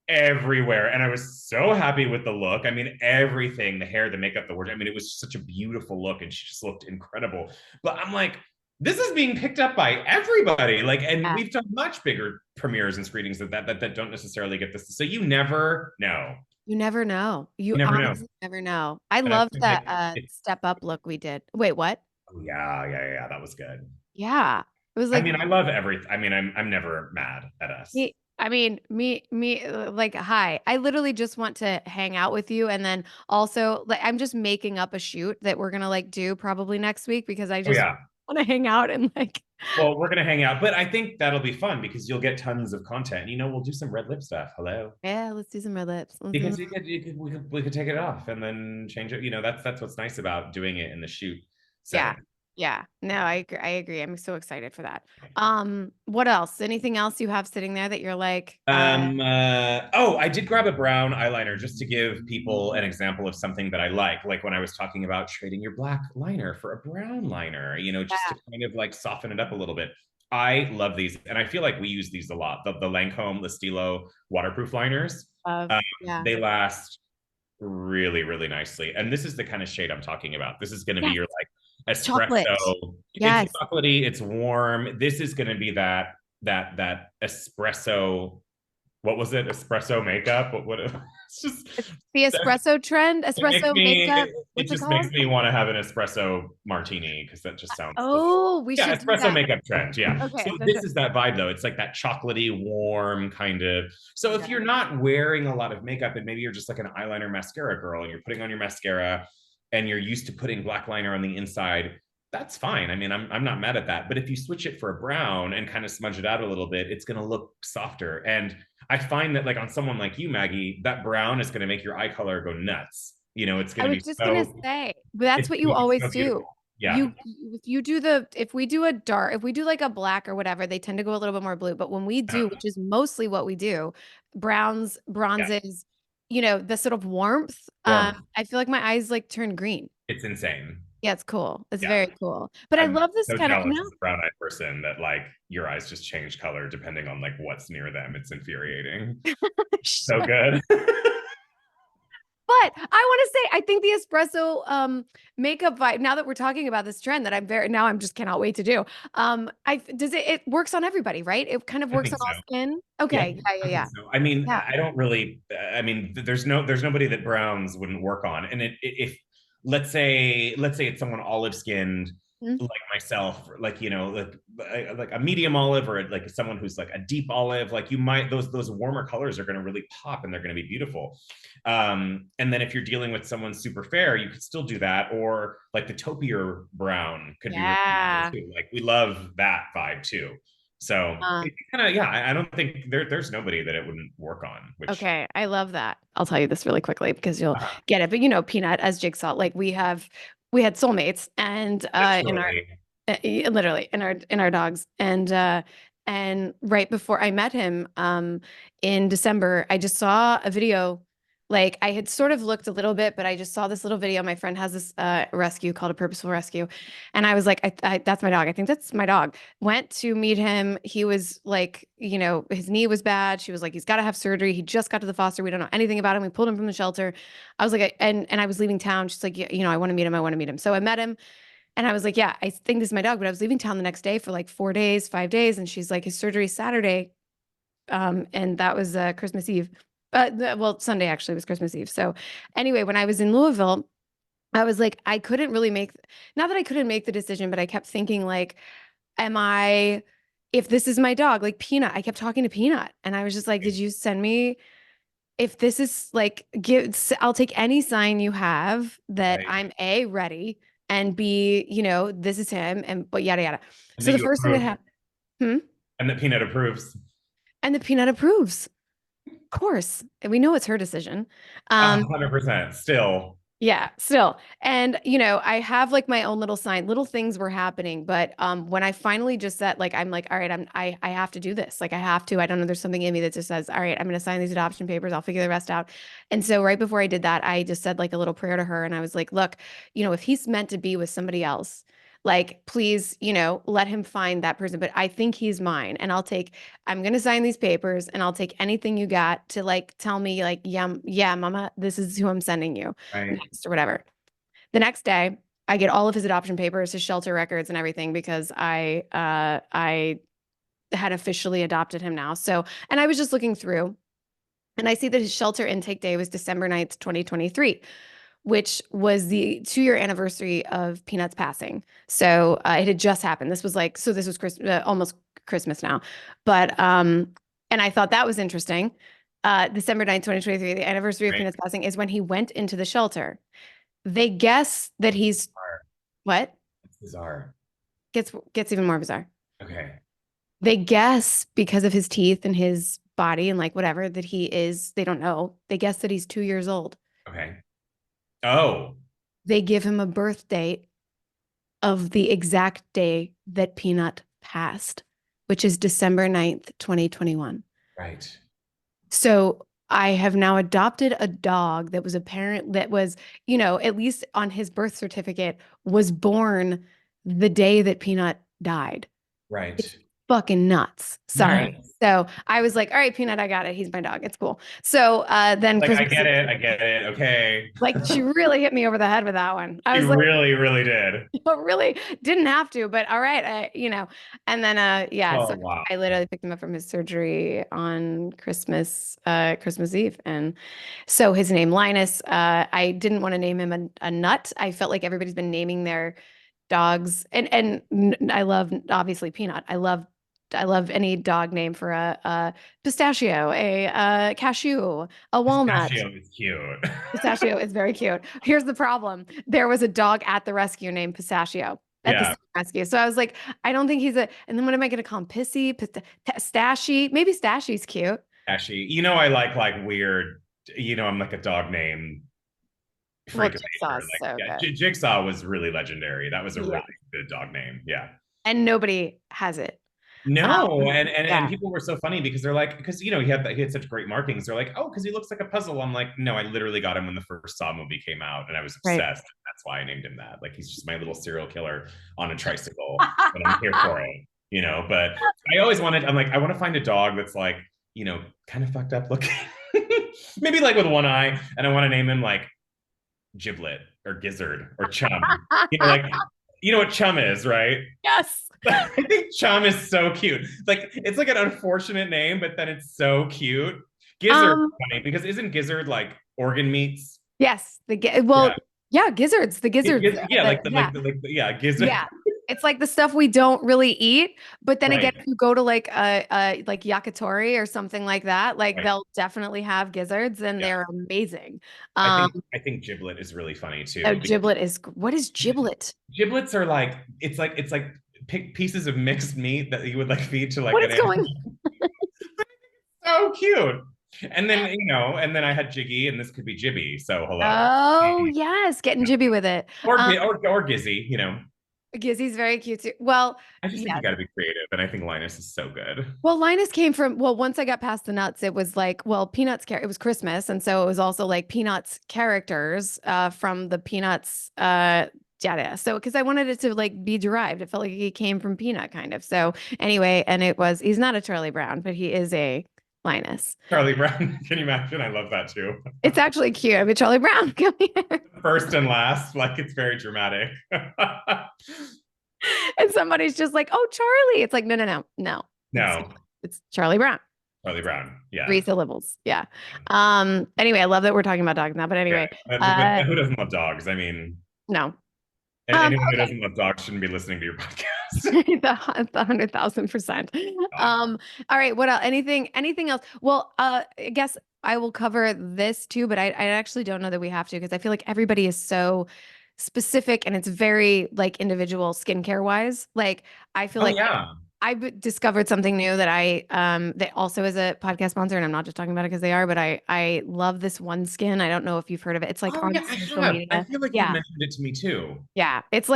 everywhere, and I was so happy with the look. I mean, everything, the hair, the makeup, the wardrobe. I mean, it was such a beautiful look, and she just looked incredible. But I'm like, this is being picked up by everybody. Like, and Yeah. we've done much bigger premieres and screenings that don't necessarily get this. So you never know. You never know. You You never know. honestly never know. I And I loved feel that like it, step up look we did. Wait, what? oh, yeah. That was good. Yeah. It was I like mean, I love everything. I mean, I'm never mad at us. like, hi. I literally just want to hang out with you. And then also, like, I'm just making up a shoot that we're gonna like do probably next week because I Oh just yeah. want to hang out and like, Well, we're gonna hang out, but I think that'll be fun because you'll get tons of content. We'll do some red lip stuff. Hello. yeah, let's do some red lips. Because we could take it off and then change it. That's what's nice about doing it in the shoot Yeah. setting. Yeah. No, I agree. I agree. I'm so excited for that. What else? Anything else you have sitting there that you're like, Oh, I did grab a brown eyeliner just to give people an example of something that I like when I was talking about trading your black liner for a brown liner, just yeah, to kind of like soften it up a little bit. I love these, and I feel like we use these a lot. The Lancome, the Stilo waterproof liners, of um, yeah. they last really, really nicely. And this is the kind of shade I'm talking about. This is going to be Yes. your like Chocolate. espresso. It's Yes. chocolatey, it's warm. This is going to be that espresso. What was it? Espresso makeup. What? It's just It's the espresso trend, it makes espresso me. makeup. It What's it just called? makes me want to have an espresso martini because that just sounds delicious. Oh, we Yeah, should do espresso that. makeup trend. Yeah. So Okay, for this sure. is that vibe though. It's like that chocolatey, warm kind of. So if Yeah. you're not wearing a lot of makeup and maybe you're just like an eyeliner mascara girl and you're putting on your mascara and you're used to putting black liner on the inside, that's fine. I mean, I'm not mad at that. But if you switch it for a brown and kind of smudge it out a little bit, it's going to look softer. And I find that like on someone like you, Maggie, that brown is going to make your eye color go nuts. It's I going to was be just gonna so say, but it's that's what you going to be always so do. beautiful. Yeah. If we do a dark, if we do like a black or whatever, they tend to go a little bit more blue. But when we do, which is mostly what we do, browns, Yeah. bronzes, the sort of warmth, Warm. I feel like my eyes like turn green. It's insane. Yeah, it's cool. It's Yeah. very cool. But I I'm love this so kind of jealous now. as a brown-eyed person that like your eyes just change color depending on like what's near them. It's infuriating. So good. But I want to say, I think the espresso makeup vibe, now that we're talking about this trend that I'm just cannot wait to do. It works on everybody, right? It kind of I works think on so. all skin. Yeah, Okay. Yeah, yeah, I think yeah. so. I mean, Yeah. I don't really. I mean, there's nobody that browns wouldn't work on. And if let's say it's someone olive skinned Mhm. like myself, like like a medium olive or like someone who's like a deep olive, like you might those warmer colors are going to really pop and they're going to be beautiful. And then if you're dealing with someone super fair, you could still do that, or like the taupier brown could be really beautiful Yeah. too. Like we love that vibe too. So Uh, it kind of, yeah, I don't think there's nobody that it wouldn't work on, which okay. I love that. I'll tell you this really quickly because you'll uh, get it. But you know, Peanut as Jigsaw, like we had soulmates and in our literally, literally in our dogs and right before I met him in December I just saw a video, like I had sort of looked a little bit but I just saw this little video. My friend has this rescue called a purposeful rescue and I was like that's my dog. I think that's my dog. Went to meet him. He was like, you know, his knee was bad. She was like, he's got to have surgery. He just got to the foster. We don't know anything about him. We pulled him from the shelter. I was like, and I was leaving town. She's like, you know, I want to meet him. I want to meet him. So I met him and I was like, yeah, I think this is my dog. But I was leaving town the next day for like 4 days, 5 days. And she's like, his surgery is Saturday. And that was Christmas Eve. Well, Sunday actually was Christmas Eve. So anyway, when I was in Louisville, I was like, I couldn't really make, not that I couldn't make the decision, but I kept thinking like, am I, if this is my dog, like Peanut, I kept talking to Peanut and I was just like, did you send me, if this is like, I'll take any sign you have that right? I'm A, ready, and B, you know, this is him, and but yada yada. And So that the you first thing that approve, happened, hmm? and that Peanut approves. And the Peanut approves, of course, and we know it's her decision. Um, 100%. Still, Yeah, still. And you know, I have like my own little sign, little things were happening, but when I finally just said like I'm like, all right, I have to do this. Like I have to. I don't know, there's something in me that just says, all right, I'm gonna sign these adoption papers. I'll figure the rest out. And so right before I did that, I just said like a little prayer to her and I was like, look, you know, if he's meant to be with somebody else, like please, you know, let him find that person. But I think he's mine. And I'm going to sign these papers and I'll take anything you got to like tell me like, yeah, yeah, mama, this is who I'm sending you right? next or whatever. The next day, I get all of his adoption papers, his shelter records and everything because I had officially adopted him now. So, and I was just looking through and I see that his shelter intake day was December 9th, 2023, which was the 2 year anniversary of Peanut's passing. So it had just happened. This was like, so this was almost Christmas now. But, and I thought that was interesting. December 9th, 2023, the anniversary of Right? Peanut's passing is when he went into the shelter. They guess that he's Bizarre. what? It's bizarre. Gets even more bizarre. Okay. They guess because of his teeth and his body and like whatever that they don't know. They guess that he's 2 years old. Okay. Oh, They give him a birth date of the exact day that Peanut passed, which is December 9th, 2021. right. So I have now adopted a dog that was a parent that was, you know, at least on his birth certificate, was born the day that Peanut died. It's Right. fucking nuts. Sorry. Nuts. So I was like, all right, Peanut, I got it. He's my dog. It's cool. So then Like, I Christmas get Eve, it. I get it. Okay. like she really hit me over the head with that one. I She was like, really, really did. really didn't have to, but all right, you know. And then yeah, so Oh, wow. I literally picked him up from his surgery on Christmas Eve. And so his name Linus, I didn't want to name him a nut. I felt like everybody's been naming their dogs and I love obviously Peanut. I love any dog name for a pistachio, a cashew, a walnut. Pistachio is cute. Pistachio is very cute. Here's the problem. There was a dog at the rescue named Pistachio at the Yeah. same rescue. So I was like, I don't think he's a, and then what am I going to call him? Pissy, Stashy? Maybe Stashy's cute. Ashy. I like weird, I'm like a dog name Well, freak of Jigsaw nature. is Like, so yeah, good. Jigsaw was really legendary. That was a Yeah. really good dog name. Yeah. And nobody has it. No, and Yeah, people were so funny because they're like, because he had such great markings. They're like, oh, because he looks like a puzzle. I'm like, no, I literally got him when the first Saw movie came out, and I was right. obsessed. That's why I named him that. Like, he's just my little serial killer on a tricycle, and I'm here for it. But I always wanted. I'm like, I want to find a dog that's like, kind of fucked up looking, maybe like with one eye, and I want to name him like Giblet or Gizzard or Chum. Like what Chum is, right? Yes. I think Chum is so cute. Like it's like an unfortunate name, but then it's so cute. Gizzard Um, funny because isn't Gizzard like organ meats? yes, Yeah, yeah, gizzards, the gizzards, yeah, yeah. yeah, Gizzard. Yeah. It's like the stuff we don't really eat, but then again, Right, if you go to like a like yakitori or something like that, like right. they'll definitely have gizzards and Yeah, they're amazing. I Um, think I think Giblet is really funny oh, too because giblet is what is giblet? giblets are like it's like pieces of mixed meat that you would like feed to like What an is going? animal. So cute. And then I had Jiggy, and this could be Jibby. So hello. Oh, yes, getting jibby with it. Or Gizzy. Gizzy's very cute too. Well, I just think you yes. got to be creative, and I think Linus is so good. Well, Linus came from, well, once I got past the nuts, it was like, well, it was Christmas. And so it was also like Peanuts characters from the Peanuts. Yeah. So, because I wanted it to like be derived, it felt like he came from Peanut kind of. So, anyway, and he's not a Charlie Brown, but he is a Linus. Charlie Brown, can you imagine? I love that too. It's actually cute. I mean, Charlie Brown, come here. First and last, like it's very dramatic. And somebody's just like, oh, Charlie. It's like, no, no, no, no. It's, No, it's Charlie Brown. Charlie Brown. Yeah. Three syllables. Yeah. Anyway, I love that we're talking about dogs now, but Yeah. anyway, But who doesn't love dogs? I mean, no. anyone who Okay. doesn't love dogs shouldn't be listening to your podcast. The 100,000%. All right. What else? Anything else? Well, I guess I will cover this too, but I actually don't know that we have to because I feel like everybody is so specific and it's very like individual skincare wise. Like I feel Oh like yeah. I've discovered something new that that also is a podcast sponsor, and I'm not just talking about it because they are, but I love this One Skin. I don't know if you've heard of it. It's like Oh on yeah, I social have. I media. feel like you've Yeah. mentioned it to me too. Yeah, it's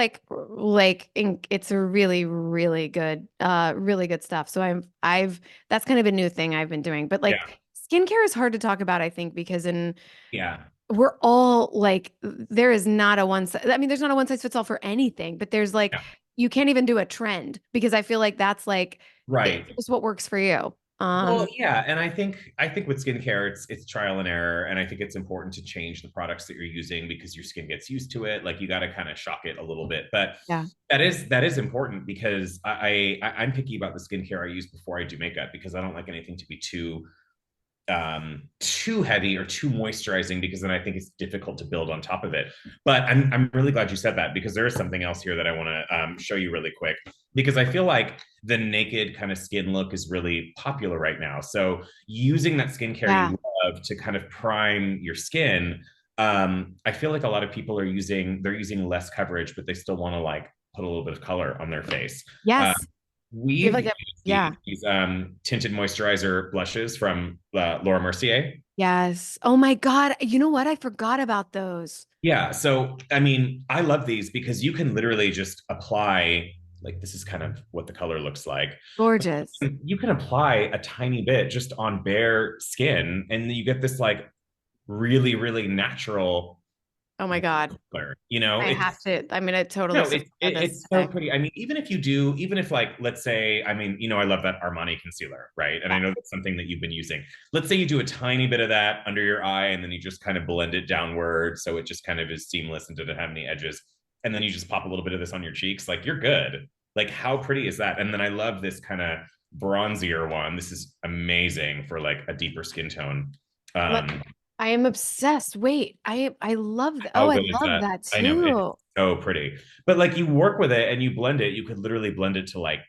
it's a really good stuff. So I've that's kind of a new thing I've been doing. But Yeah. like skincare is hard to talk about, I think, because Yeah. we're all like there is not a I mean, there's not a one size fits all for anything, but there's like Yeah. you can't even do a trend because I feel like that's like it's Right. just what works for you. Well, yeah, and I think with skincare, it's trial and error, and I think it's important to change the products that you're using because your skin gets used to it. Like you got to kind of shock it a little bit, but Yeah. that is important because I'm picky about the skincare I use before I do makeup because I don't like anything to be too heavy or too moisturizing because then I think it's difficult to build on top of it. But I'm really glad you said that because there is something else here that I want to show you really quick because I feel like the naked kind of skin look is really popular right now. So using that skincare Yeah. you love to kind of prime your skin, I feel like a lot of people they're using less coverage, but they still want to like put a little bit of color on their face. Uh, Yes. You have We've like used a yeah. these tinted moisturizer blushes from Laura Mercier. Yes. Oh my God. You know what? I forgot about those. Yeah, so I mean, I love these because you can literally just apply, like, this is kind of what the color looks like. Gorgeous. You can apply a tiny bit just on bare skin, and you get this like really, really natural Oh my God. color. I have to. I'm gonna totally No, support this it's so today. pretty. I mean, even if like, let's say, I mean, I love that Armani concealer, right? And I know Yes. that's something that you've been using. Let's say you do a tiny bit of that under your eye, and then you just kind of blend it downward, so it just kind of is seamless and doesn't have any edges. And then you just pop a little bit of this on your cheeks, like you're good. Like, how pretty is that? And then I love this kind of bronzier one. This is amazing for like a deeper skin tone. What? Um, I am obsessed. Wait, I love that. Oh, How I good is love that? that I know it's too. so pretty. But like you work with it and you blend it, you could literally blend it to like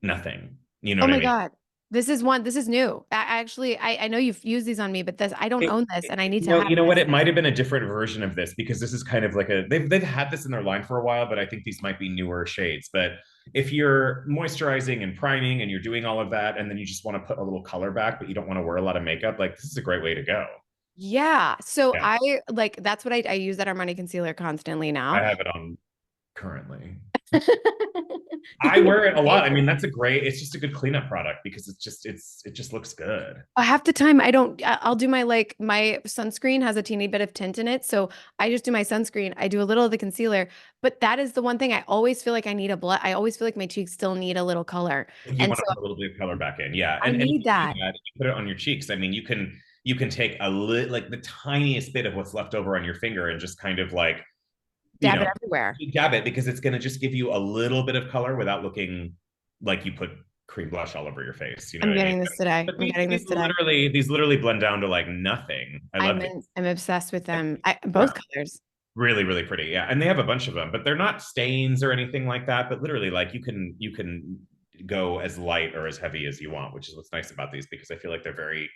nothing. You know Oh what I my mean? God. This is new. I know you've used these on me, but I don't own this and I need to have You know what? this. It might have been a different version of this because this is kind of like they've had this in their line for a while, but I think these might be newer shades. But if you're moisturizing and priming and you're doing all of that, and then you just want to put a little color back, but you don't want to wear a lot of makeup, like this is a great way to go. Yeah. So Yeah, I like that's what I use that Armani concealer constantly I now. have it on currently. I wear it a lot. I mean, that's a great, it's just a good cleanup product because it just looks good. Half the time I don't I'll do my sunscreen has a teeny bit of tint in it, so I just do my sunscreen. I do a little of the concealer, but that is the one thing I always feel like I need a blood. I always feel like my cheeks still need a little color. You And want so to put a little bit of color back in. Yeah. I And if need you do that. that, you put it on your cheeks. I mean, you can take a like the tiniest bit of what's left over on your finger and just kind of like, you Dab know, it everywhere. dab it because it's going to just give you a little bit of color without looking like you put cream blush all over your face. You know I'm what I mean? getting this today. But I'm getting this today. these literally blend down to like nothing. I love these. I'm obsessed with them. Yeah. Both colors. Really, really pretty. Yeah. And they have a bunch of them, but they're not stains or anything like that. But literally, like you can go as light or as heavy as you want, which is what's nice about these because I feel like they're very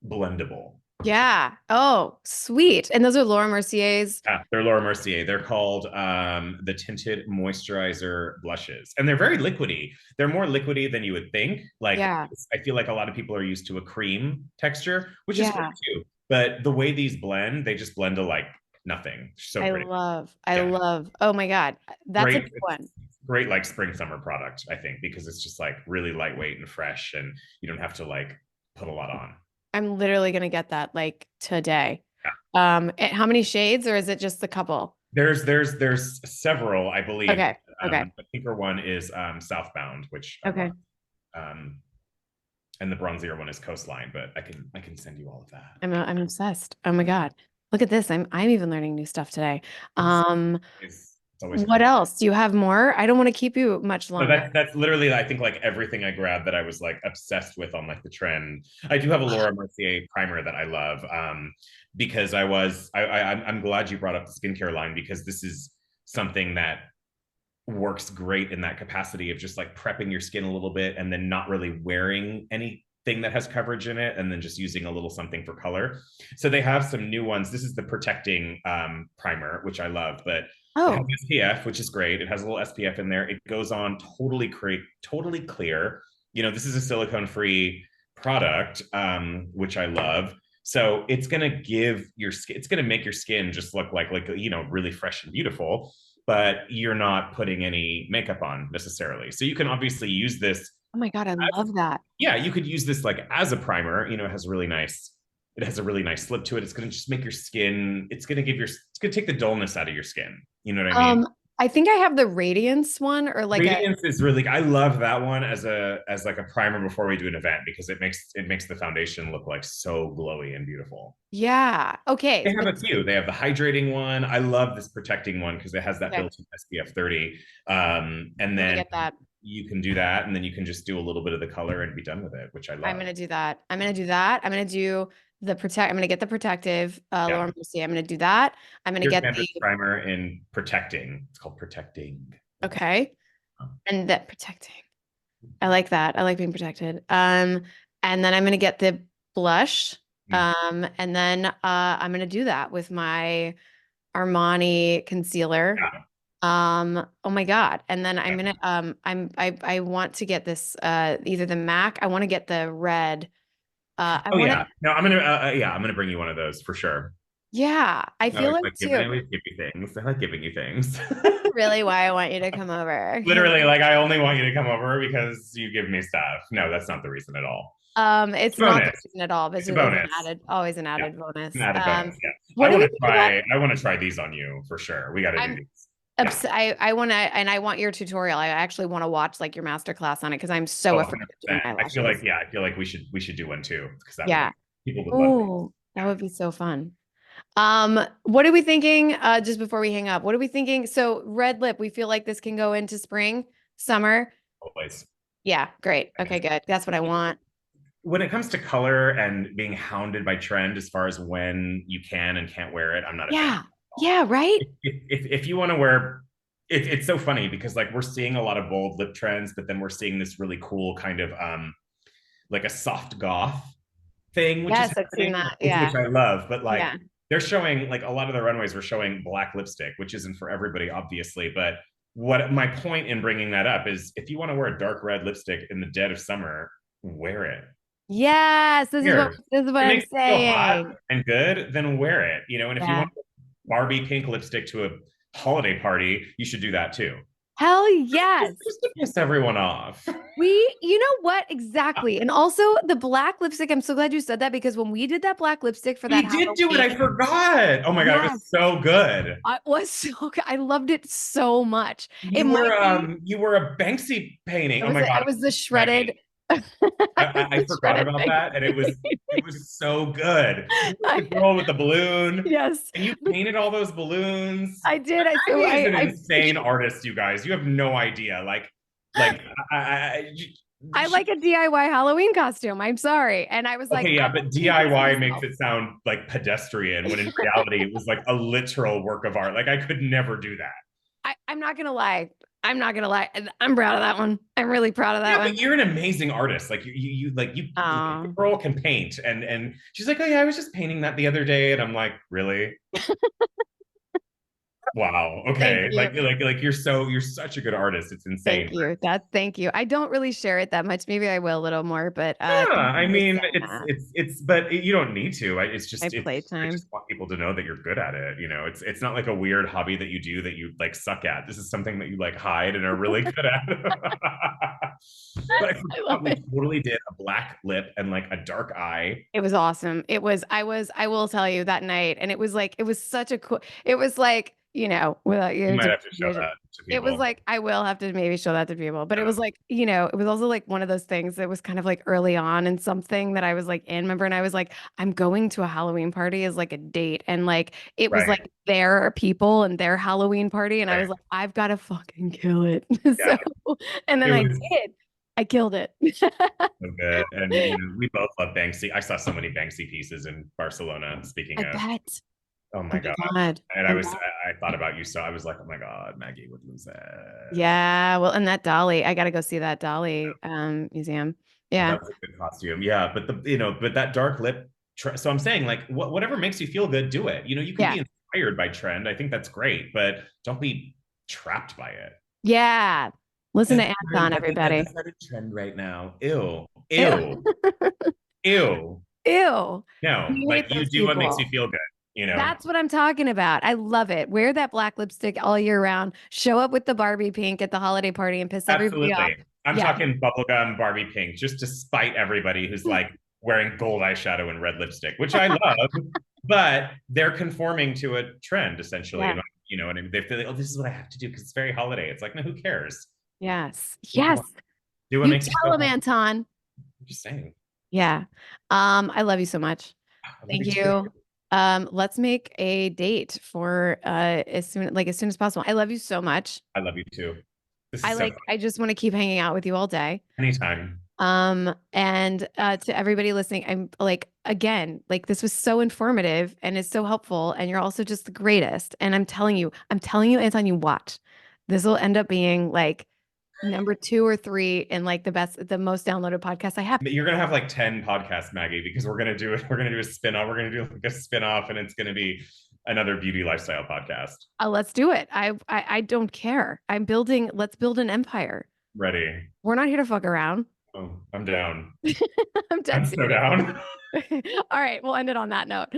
blendable. Yeah. Oh, sweet. And those are Laura Mercier's. Yeah, they're Laura Mercier. They're called the tinted moisturizer blushes, and they're very liquidy. They're more liquidy than you would think. Like Yeah. I feel like a lot of people are used to a cream texture, which is great Yeah. too. But the way these blend, they just blend to like nothing. So pretty. I Yeah, love. Oh my God. That's a great. good one. Great like spring summer product, I think, because it's just like really lightweight and fresh, and you don't have to like put a lot on. I'm literally gonna get that like today. Yeah. How many shades, or is it just a couple? There's several, I believe. Okay. Okay. The pinker one is Southbound, which I love. Okay. Um, and the bronzier one is Coastline, but I can send you all of that. I'm obsessed. Oh my God. Look at this. I'm even learning new stuff today. It's Um, it's always what fun. else? Do you have more? I don't want to keep you much So longer. that's literally I think like everything I grabbed that I was like obsessed with on like the trend. I do have a Laura Mercier primer that I love because I'm glad you brought up the skincare line because this is something that works great in that capacity of just like prepping your skin a little bit and then not really wearing anything that has coverage in it and then just using a little something for color. So they have some new ones. This is the protecting primer, which I love, but it has Oh, SPF, which is great. It has a little SPF in there. It goes on totally clear. You know, this is a silicone free product, which I love. So it's gonna give your skin, it's gonna make your skin just look like you know really fresh and beautiful, but you're not putting any makeup on necessarily. So you can obviously use this. oh my God. I As, love that. yeah, you could use this like as a primer. You know, it has a really nice. It has a really nice slip to it. It's going to just make your skin. It's going to give your. It's going to take the dullness out of your skin. You know what I mean? Um, I think I have the Radiance one or like a, Radiance is really. I love that one as like a primer before we do an event because it makes the foundation look like so glowy and beautiful. yeah. Okay. They have a few. They have the hydrating one. I love this protecting one because it has that Okay. built-in SPF 30. And I'm gonna then get that. you can do that, and then you can just do a little bit of the color and be done with it, which I I'm love. gonna do that. I'm gonna do that. I'm gonna do the protect. I'm gonna get the protective Yeah. Laura Mercier. I'm gonna do that. I'm gonna Here's get Mandarin the primer in protecting. It's called protecting. okay, and that protecting. I like that. I like being protected. And then I'm gonna get the blush. Mm. And then I'm gonna do that with my Armani concealer. Yeah. Oh my God. And then I'm Yeah. gonna I want to get this either the MAC. I want to get the red. I Oh want to yeah. No, I'm gonna bring you one of those for sure. yeah, I feel like I too. always give you things. I like giving you things. That's really why I want you to come over. Literally, like I only want you to come over because you give me stuff. No, that's not the reason at all. It's It's a not the bonus. reason at all, but It's a it's an bonus. added, always an Yeah. added An bonus. added bonus. Yeah. What do we think about? I want to try these on you for sure. We got to do I'm these. Yeah. I want to, and I want your tutorial. I actually want to watch like your master class on it because I'm so Oh, afraid of doing 100%. eyelashes. I feel like we should do one too because that would Yeah. be people would love these. Oh, that Yeah. would be so fun. What are we thinking? Just before we hang up, what are we thinking? So red lip, we feel like this can go into spring, summer. Always. Yeah, great. Okay, good. That's what I want. When it comes to color and being hounded by trend as far as when you can and can't wear it, I'm not a fan. Yeah. Yeah, right? If you want to wear it's so funny because like we're seeing a lot of bold lip trends, but then we're seeing this really cool kind of like a soft goth thing, which is Yes, I've seen happening, that. Yeah. which I love. But like Yeah. they're showing like a lot of the runways were showing black lipstick, which isn't for everybody, obviously. But what my point in bringing that up is if you want to wear a dark red lipstick in the dead of summer, wear it. Yes, Here, this is what it I'm makes you feel hot saying. and good, then wear it. You know, and if you Yeah. want Barbie pink lipstick to a holiday party, you should do that too. Hell yes. Just to piss everyone off. You know what? Exactly. And also the black lipstick. I'm so glad you said that because when we did that black lipstick for that We did do it. Halloween, I forgot. Oh my God, it was yes, so good. I was so good. I loved it so much. It You might were be, you were a Banksy painting. Oh my I God, was the shredded, Maggie. I was I the forgot shredded about thing. that, and it was so good. You were the I, girl with the balloon, yes, and you painted all those balloons. I did. Maggie is an insane artist, you guys. You have no idea. Like I, I, I she, like a DIY Halloween costume. I'm sorry. And I was like, okay, I'm yeah, gonna but make this DIY makes myself. it sound like pedestrian when in reality it was like a literal work of art. Like I could never do that. I'm not gonna lie. I'm not gonna lie. I'm proud of that one. I'm really proud of that Yeah, one. but you're an amazing artist. Like like the Oh, girl can paint, and she's like, oh yeah, I was just painting that the other day, and I'm like, really? Wow. thank Okay. you. Like you're such a good artist. It's insane. Thank you. Thank you. I don't really share it that much. Maybe I will a little more, but Yeah, thank I you for mean, saying that. but you don't need to. My I playtime. just want people to know that you're good at it. You know, it's not like a weird hobby that you do that you like suck at. This is something that you like hide and are really good at. But I I love forgot we it. totally did a black lip and like a dark eye. It was awesome. I will tell you that night. And it was such a cool, it was like, without You you might to, have to show that to it was people. like, I will have to maybe show that to people, but it Yeah, was like, it was also like one of those things that was kind of like early on in something that I was like in, remember? And I was like, I'm going to a Halloween party as like a date. And like, it was right, like their people and their Halloween party. And I right. was like, I've got to fucking kill it. Yeah, So, and then it I was did. I killed it. so good. And you know, we both love Banksy. I saw so many Banksy pieces in Barcelona. Speaking I of, bet. oh Oh my God. my God. And I bet. I thought about you, so I was like, oh my God, Maggie would lose it. Yeah, well, and that Dolly, I got to go see that Dolly museum. Yeah. That was a good costume. Yeah, but but that dark lip. So I'm saying, like, whatever makes you feel good, do it. You know, you can Yeah. be inspired by trend. I think that's great, but don't be trapped by it. Yeah. Listen to That's Anton, everybody. that's not a trend right now. Ew, Ew. ew, ew. Ew. No, You like hate you those do what makes you people. feel good. You know, That's what I'm talking about. I love it. Wear that black lipstick all year round. Show up with the Barbie pink at the holiday party and piss everybody off. absolutely. I'm Yeah. talking bubblegum Barbie pink, just to spite everybody who's like wearing gold eyeshadow and red lipstick, which I love, but they're conforming to a trend essentially. Yeah. And and they feel like, oh, this is what I have to do because it's very holiday. It's like, no, who cares? Yes. What you Yes. want, do what You makes you feel tell him, happy. Anton. I'm just saying. Yeah. I love you so much. I love Thank you too. you. Let's make a date for as soon as possible. I love you so much. I love you too. This is so fun. I just want to keep hanging out with you all day. Anytime. And to everybody listening, I'm like, again, like this was so informative and it's so helpful. And you're also just the greatest. And I'm telling you, Anton, you watch. This will end up being like number 2 or 3 in like the most downloaded podcast I have. You're gonna have like 10 podcasts, Maggie, because we're gonna do it. We're gonna do a spin-off. We're gonna do like a spin-off, and it's gonna be another beauty lifestyle podcast. Let's do it. I don't care. Let's build an empire. Ready. We're not here to fuck around. Oh, I'm down. I'm I'm dead so serious. down. All right, we'll end it on that note.